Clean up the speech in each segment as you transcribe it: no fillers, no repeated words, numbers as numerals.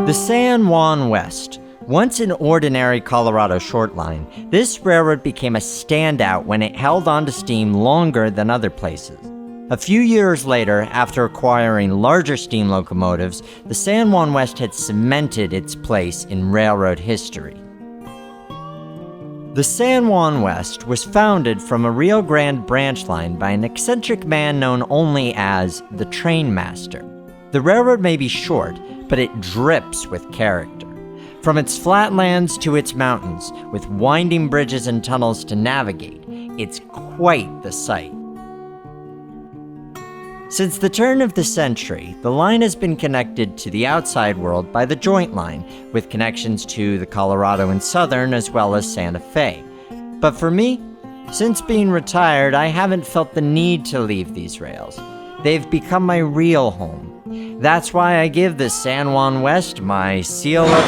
The San Juan West. Once an ordinary Colorado short line, this railroad became a standout when it held on to steam longer than other places. A few years later, after acquiring larger steam locomotives, the San Juan West had cemented its place in railroad history. The San Juan West was founded from a Rio Grande branch line by an eccentric man known only as the Trainmaster. The railroad may be short, but it drips with character. From its flatlands to its mountains, with winding bridges and tunnels to navigate, it's quite the sight. Since the turn of the century, the line has been connected to the outside world by the Joint Line, with connections to the Colorado and Southern as well as Santa Fe. But for me, since being retired, I haven't felt the need to leave these rails. They've become my real home. That's why I give the San Juan West my seal of...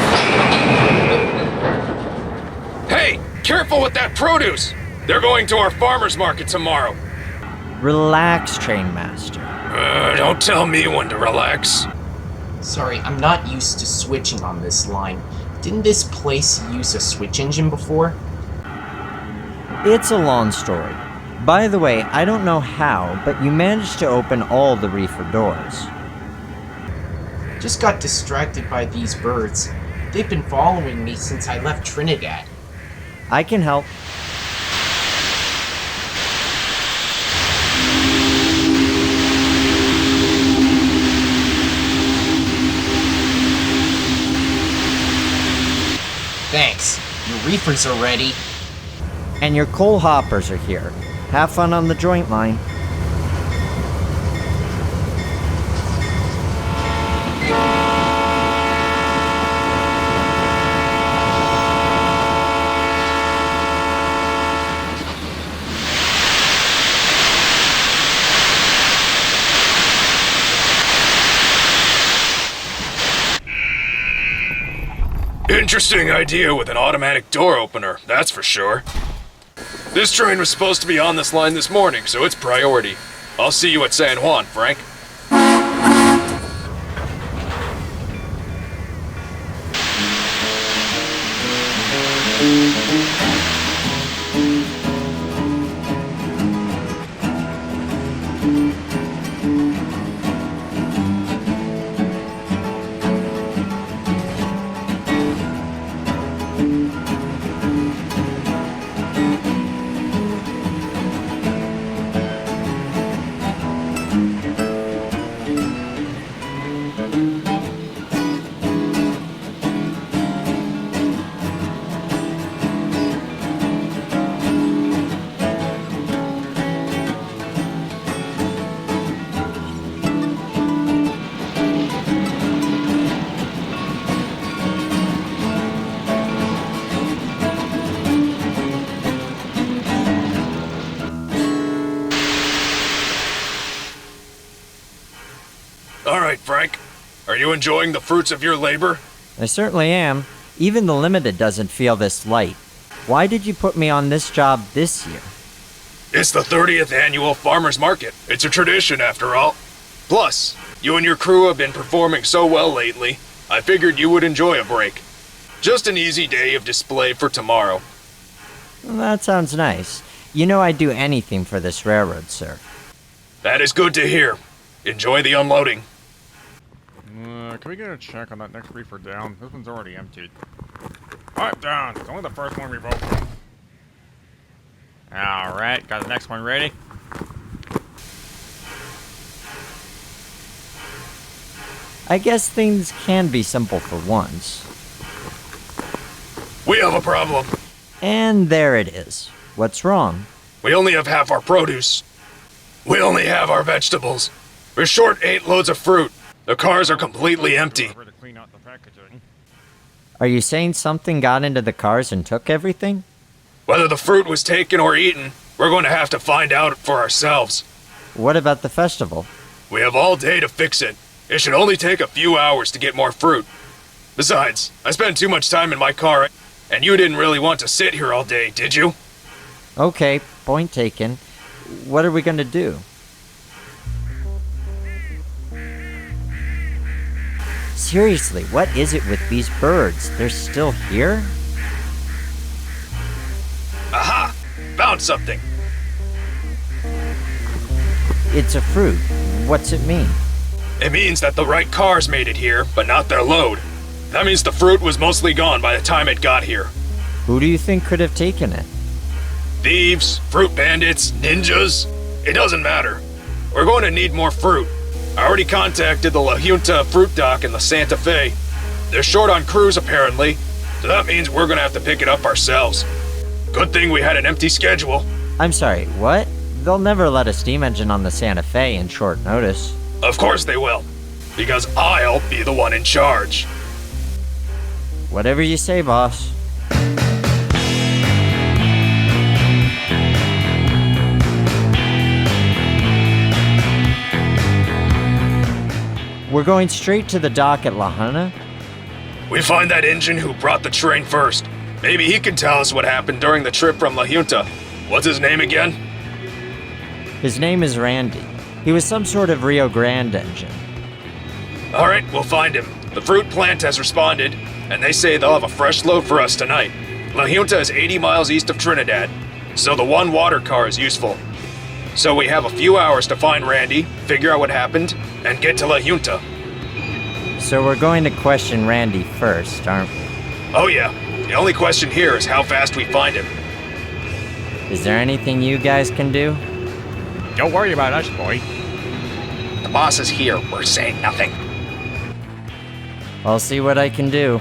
Hey, careful with that produce! They're going to our farmer's market tomorrow. Relax, Trainmaster. Don't tell me when to relax. Sorry, I'm not used to switching on this line. Didn't this place use a switch engine before? It's a long story. By the way, I don't know how, but you managed to open all the reefer doors. Just got distracted by these birds. They've been following me since I left Trinidad. I can help. Thanks. Your reefers are ready. And your coal hoppers are here. Have fun on the Joint Line. Interesting idea with an automatic door opener, that's for sure. This train was supposed to be on this line this morning, so it's priority. I'll see you at San Juan, Frank. All right, Frank. Are you enjoying the fruits of your labor? I certainly am. Even the Limited doesn't feel this light. Why did you put me on this job this year? It's the 30th annual farmer's market. It's a tradition, after all. Plus, you and your crew have been performing so well lately, I figured you would enjoy a break. Just an easy day of display for tomorrow. Well, that sounds nice. You know I'd do anything for this railroad, sir. That is good to hear. Enjoy the unloading. Can we get a check on that next reefer down? This one's already emptied. Alright, down. It's only the first one we've opened. Alright, got the next one ready. I guess things can be simple for once. We have a problem. And there it is. What's wrong? We only have half our produce. We only have our vegetables. We're short 8 loads of fruit. The cars are completely empty. To clean out the packaging. Are you saying something got into the cars and took everything? Whether the fruit was taken or eaten, we're going to have to find out for ourselves. What about the festival? We have all day to fix it. It should only take a few hours to get more fruit. Besides, I spent too much time in my car, and you didn't really want to sit here all day, did you? Okay, point taken. What are we gonna do? Seriously, what is it with these birds? They're still here? Aha! Found something. It's a fruit. What's it mean? It means that the right cars made it here, but not their load. That means the fruit was mostly gone by the time it got here. Who do you think could have taken it? Thieves, fruit bandits, ninjas. It doesn't matter. We're going to need more fruit. I already contacted the La Junta fruit dock in the Santa Fe. They're short on crews apparently, so that means we're gonna have to pick it up ourselves. Good thing we had an empty schedule. I'm sorry, what? They'll never let a steam engine on the Santa Fe in short notice. Of course they will, because I'll be the one in charge. Whatever you say, boss. We're going straight to the dock at La Junta? We find that engine who brought the train first. Maybe he can tell us what happened during the trip from La Junta. What's his name again? His name is Randy. He was some sort of Rio Grande engine. All right, we'll find him. The fruit plant has responded, and they say they'll have a fresh load for us tonight. La Junta is 80 miles east of Trinidad, so the one water car is useful. So we have a few hours to find Randy, figure out what happened, and get to La Junta. So we're going to question Randy first, aren't we? Oh yeah, the only question here is how fast we find him. Is there anything you guys can do? Don't worry about us, boy. The boss is here, we're saying nothing. I'll see what I can do.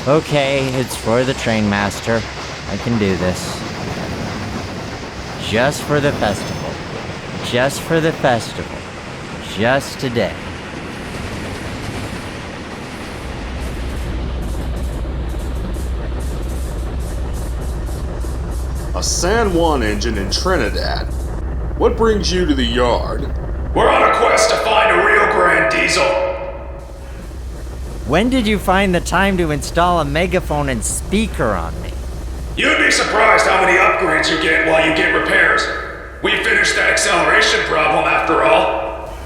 Okay, it's for the Trainmaster. I can do this. Just for the festival. Just for the festival. Just today. A San Juan engine in Trinidad. What brings you to the yard? We're on a quest to find a Rio Grande diesel. When did you find the time to install a megaphone and speaker on me? You'd be surprised how many upgrades you get while you get repairs. We finished that acceleration problem after all.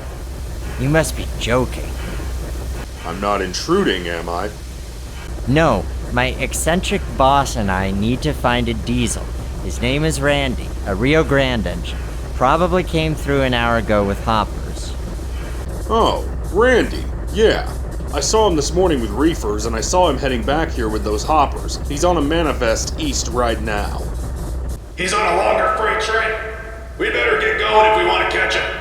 You must be joking. I'm not intruding, am I? No, my eccentric boss and I need to find a diesel. His name is Randy, a Rio Grande engine. Probably came through an hour ago with hoppers. Oh, Randy. Yeah. I saw him this morning with reefers, and I saw him heading back here with those hoppers. He's on a manifest east right now. He's on a longer freight train. We better get going if we want to catch him.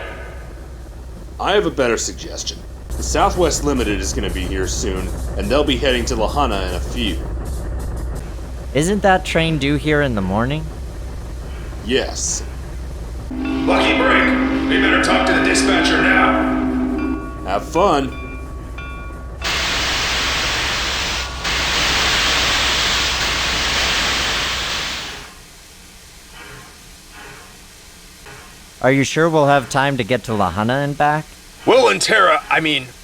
I have a better suggestion. The Southwest Limited is going to be here soon, and they'll be heading to La Junta in a few. Isn't that train due here in the morning? Yes. Lucky break. We better talk to the dispatcher now. Have fun. Are you sure we'll have time to get to La Junta and back? We'll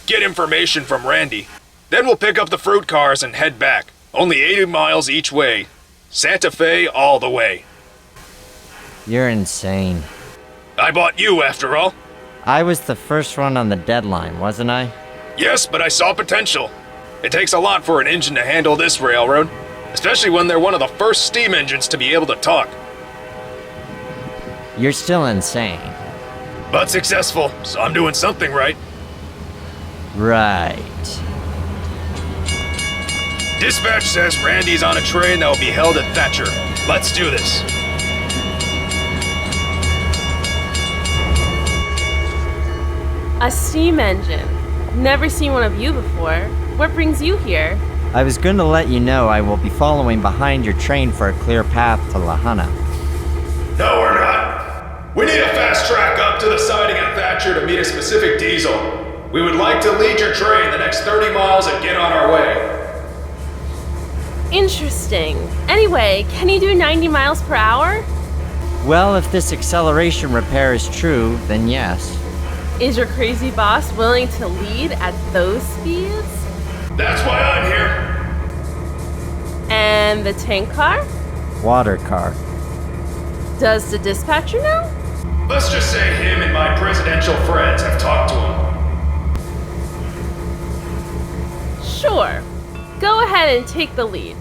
get information from Randy. Then we'll pick up the fruit cars and head back. Only 80 miles each way. Santa Fe all the way. You're insane. I bought you after all. I was the first one on the deadline, wasn't I? Yes, but I saw potential. It takes a lot for an engine to handle this railroad, especially when they're one of the first steam engines to be able to talk. You're still insane. But successful, so I'm doing something right. Right. Dispatch says Randy's on a train that will be held at Thatcher. Let's do this. A steam engine. Never seen one of you before. What brings you here? I was going to let you know I will be following behind your train for a clear path to La Junta. No, we're not. We need a fast track up to the siding at Thatcher to meet a specific diesel. We would like to lead your train the next 30 miles and get on our way. Interesting. Anyway, can you do 90 miles per hour? Well, if this acceleration repair is true, then yes. Is your crazy boss willing to lead at those speeds? That's why I'm here. And the tank car? water car. Does the dispatcher know? Let's just say him and my presidential friends have talked to him. Sure. Go ahead and take the lead.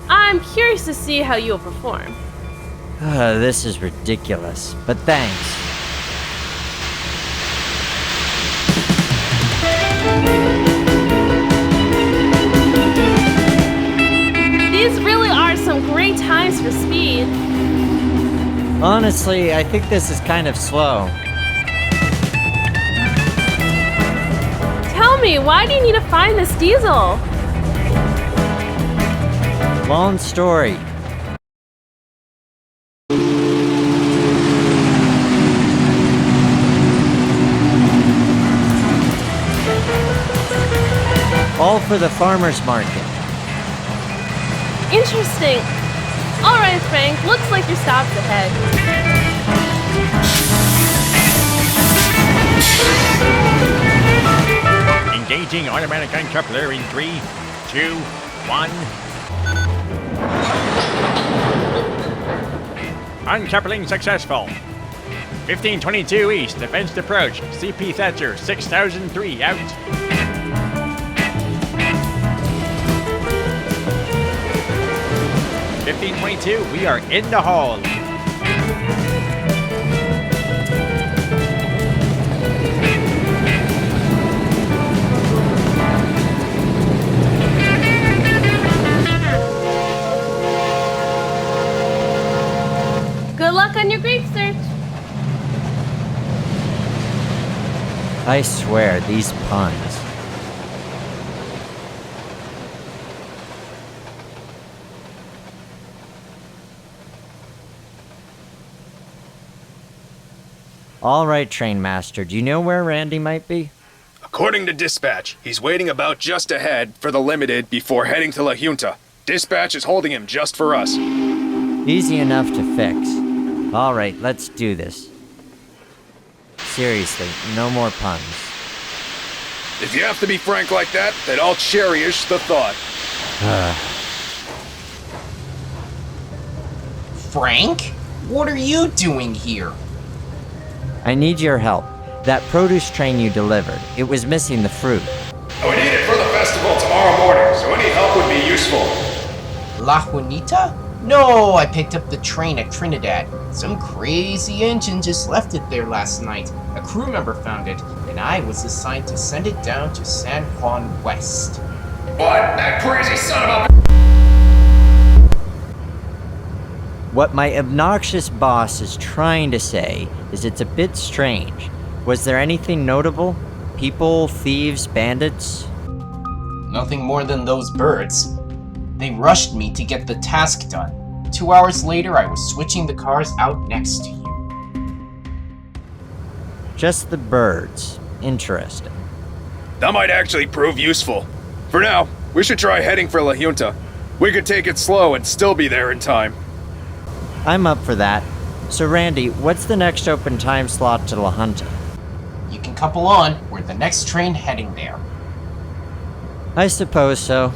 I'm curious to see how you'll perform. This is ridiculous, but thanks. These really are some great times for speed. Honestly, I think this is kind of slow. Tell me, why do you need to find this diesel? Long story. All for the farmer's market. Interesting. All right, Frank, looks like your stop's ahead. Engaging automatic uncoupler in 3, 2, 1. Uncoupling successful. 1522 East, advanced approach. CP Thatcher, 6003 out. 1522, we are in the hall. Good luck on your grape search. I swear, these puns. All right, Trainmaster, do you know where Randy might be? According to dispatch, he's waiting about just ahead for the limited before heading to La Junta. Dispatch is holding him just for us. Easy enough to fix. All right, let's do this. Seriously, no more puns. If you have to be frank like that, then I'll cherish the thought. Frank? What are you doing here? I need your help. That produce train you delivered, it was missing the fruit. We need it for the festival tomorrow morning, so any help would be useful. La Juanita? No, I picked up the train at Trinidad. Some crazy engine just left it there last night. A crew member found it, and I was assigned to send it down to San Juan West. What? That crazy son of a... What my obnoxious boss is trying to say is it's a bit strange. Was there anything notable? People, thieves, bandits? Nothing more than those birds. They rushed me to get the task done. 2 hours later, I was switching the cars out next to you. Just the birds. Interesting. That might actually prove useful. For now, we should try heading for La Junta. We could take it slow and still be there in time. I'm up for that. So Randy, what's the next open time slot to La Junta? You can couple on. We're the next train heading there. I suppose so.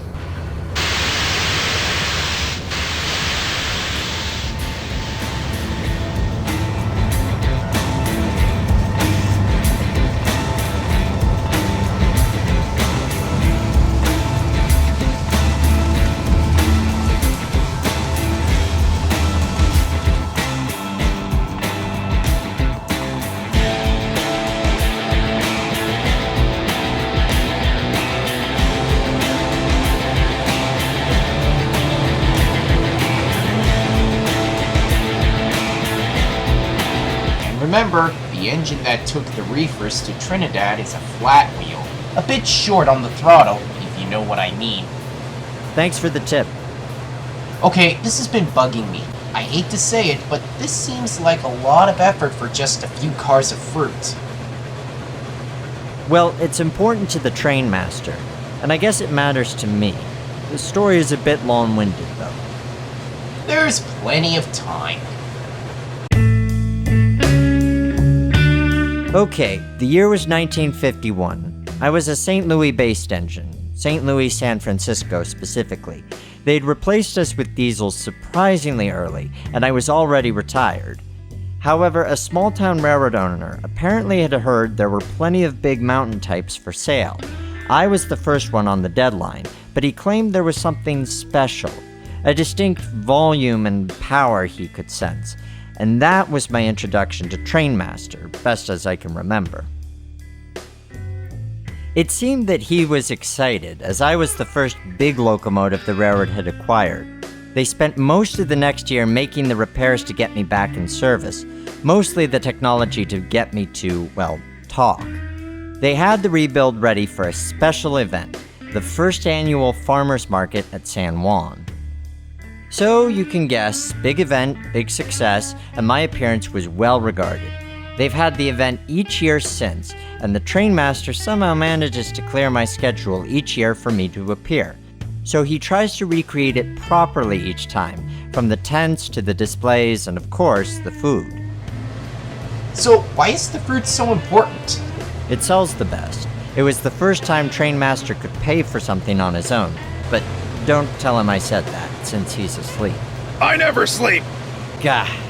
Remember, the engine that took the reefers to Trinidad is a flat wheel. A bit short on the throttle, if you know what I mean. Thanks for the tip. Okay, this has been bugging me. I hate to say it, but this seems like a lot of effort for just a few cars of fruit. Well, it's important to the Trainmaster, and I guess it matters to me. The story is a bit long-winded, though. There's plenty of time. Okay, the year was 1951. I was a St. Louis-based engine, St. Louis, San Francisco specifically. They'd replaced us with diesels surprisingly early, and I was already retired. However, a small-town railroad owner apparently had heard there were plenty of big mountain types for sale. I was the first one on the deadline, but he claimed there was something special, a distinct volume and power he could sense, and that was my introduction to Trainmaster, best as I can remember. It seemed that he was excited, as I was the first big locomotive the railroad had acquired. They spent most of the next year making the repairs to get me back in service, mostly the technology to get me to, well, talk. They had the rebuild ready for a special event, the first annual farmers market at San Juan. So you can guess, big event, big success, and my appearance was well regarded. They've had the event each year since, and the Trainmaster somehow manages to clear my schedule each year for me to appear. So he tries to recreate it properly each time, from the tents to the displays and of course, the food. So why is the fruit so important? It sells the best. It was the first time Trainmaster could pay for something on his own, but don't tell him I said that, since he's asleep. I never sleep! Gah.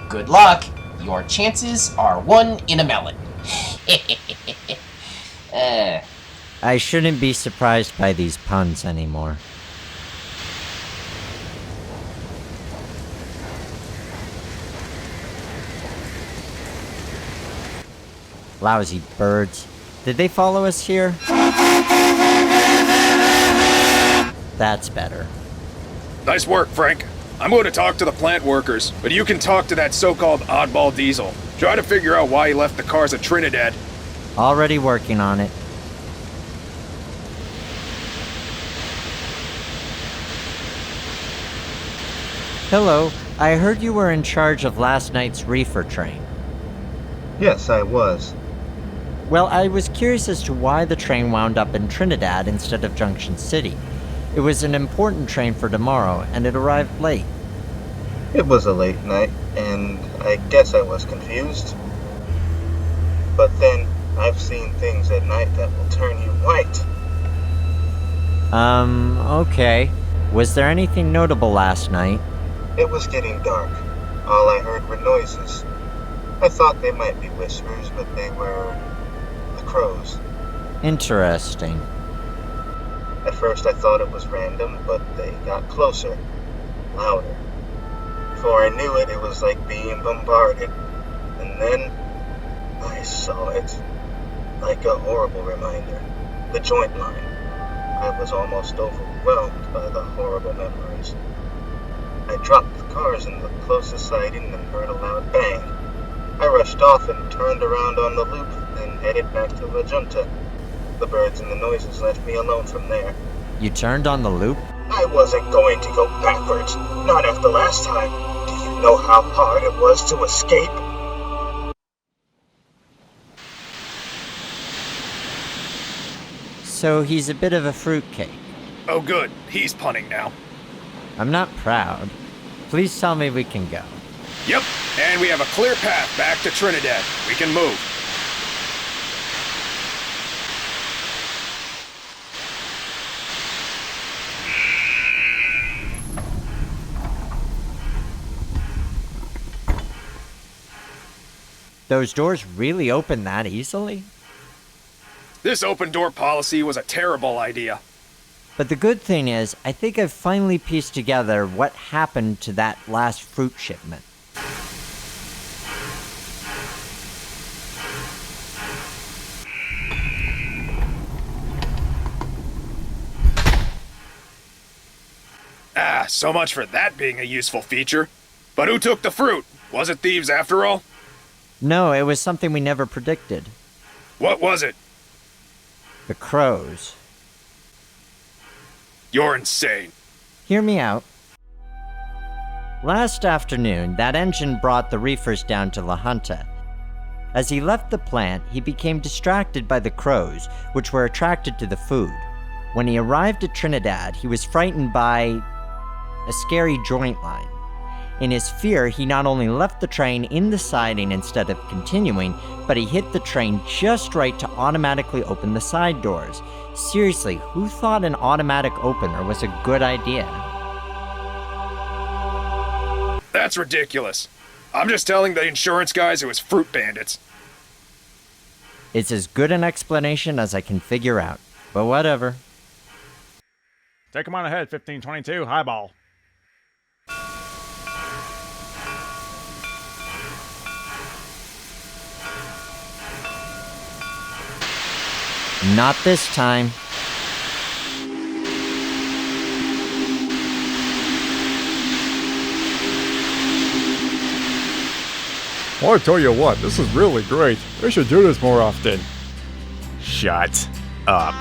Good luck. Your chances are 1 in a melon. I shouldn't be surprised by these puns anymore. Lousy birds. Did they follow us here? That's better. Nice work, Frank. I'm going to talk to the plant workers, but you can talk to that so-called oddball Diesel. Try to figure out why he left the cars at Trinidad. Already working on it. Hello, I heard you were in charge of last night's reefer train. Yes, I was. Well, I was curious as to why the train wound up in Trinidad instead of Junction City. It was an important train for tomorrow, and it arrived late. It was a late night, and I guess I was confused. But then, I've seen things at night that will turn you white. Okay. Was there anything notable last night? It was getting dark. All I heard were noises. I thought they might be whispers, but they were the crows. Interesting. At first I thought it was random, but they got closer, louder. Before I knew it, it was like being bombarded. And then I saw it. Like a horrible reminder. The joint line. I was almost overwhelmed by the horrible memories. I dropped the cars in the closest siding and heard a loud bang. I rushed off and turned around on the loop, then headed back to La Junta. The birds and the noises left me alone from there. You turned on the loop? I wasn't going to go backwards, not after last time. Do you know how hard it was to escape? So he's a bit of a fruitcake. Oh good, he's punning now. I'm not proud. Please tell me we can go. Yep, and we have a clear path back to Trinidad. We can move. Those doors really open that easily? This open door policy was a terrible idea. But the good thing is, I think I've finally pieced together what happened to that last fruit shipment. Ah, so much for that being a useful feature. But who took the fruit? Was it thieves after all? No, it was something we never predicted. What was it? The crows. You're insane. Hear me out. Last afternoon, that engine brought the reefers down to La Junta. As he left the plant, he became distracted by the crows, which were attracted to the food. When he arrived at Trinidad, he was frightened by a scary joint line. In his fear, he not only left the train in the siding instead of continuing, but he hit the train just right to automatically open the side doors. Seriously, who thought an automatic opener was a good idea? That's ridiculous. I'm just telling the insurance guys it was fruit bandits. It's as good an explanation as I can figure out, but whatever. Take him on ahead, 1522, highball. Not this time. Well, I tell you what, this is really great. We should do this more often. Shut up.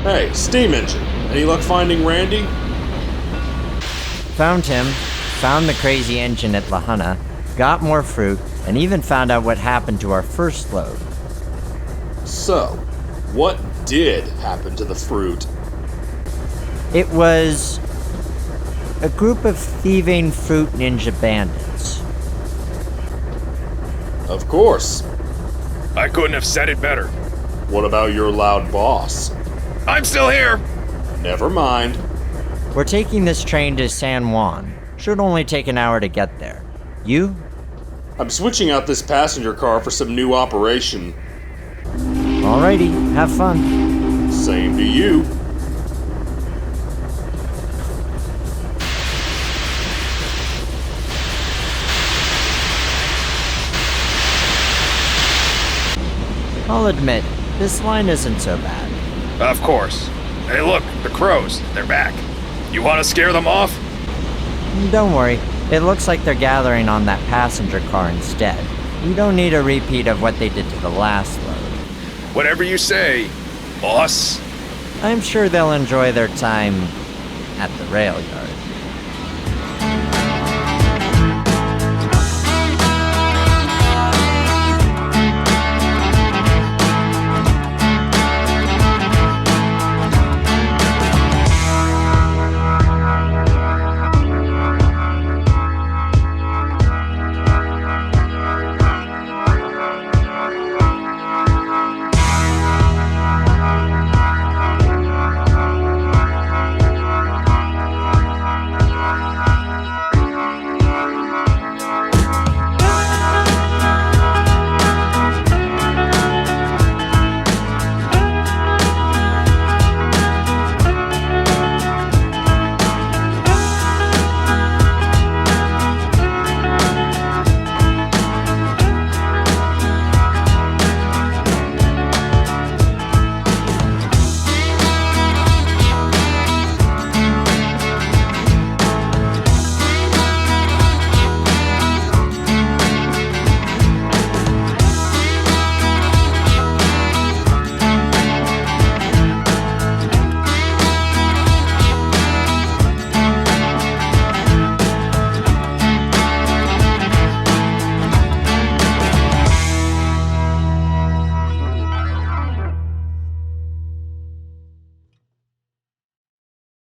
Hey, steam engine. Any luck finding Randy? Found him, found the crazy engine at Lahana, got more fruit, and even found out what happened to our first load. So, what did happen to the fruit? It was a group of thieving fruit ninja bandits. Of course. I couldn't have said it better. What about your loud boss? I'm still here! Never mind. We're taking this train to San Juan. Should only take an hour to get there. You? I'm switching out this passenger car for some new operation. Alrighty, have fun. Same to you. I'll admit, this line isn't so bad. Of course. Hey look, the crows. They're back. You want to scare them off? Don't worry, it looks like they're gathering on that passenger car instead. We don't need a repeat of what they did to the last load. Whatever you say, boss. I'm sure they'll enjoy their time at the rail yard.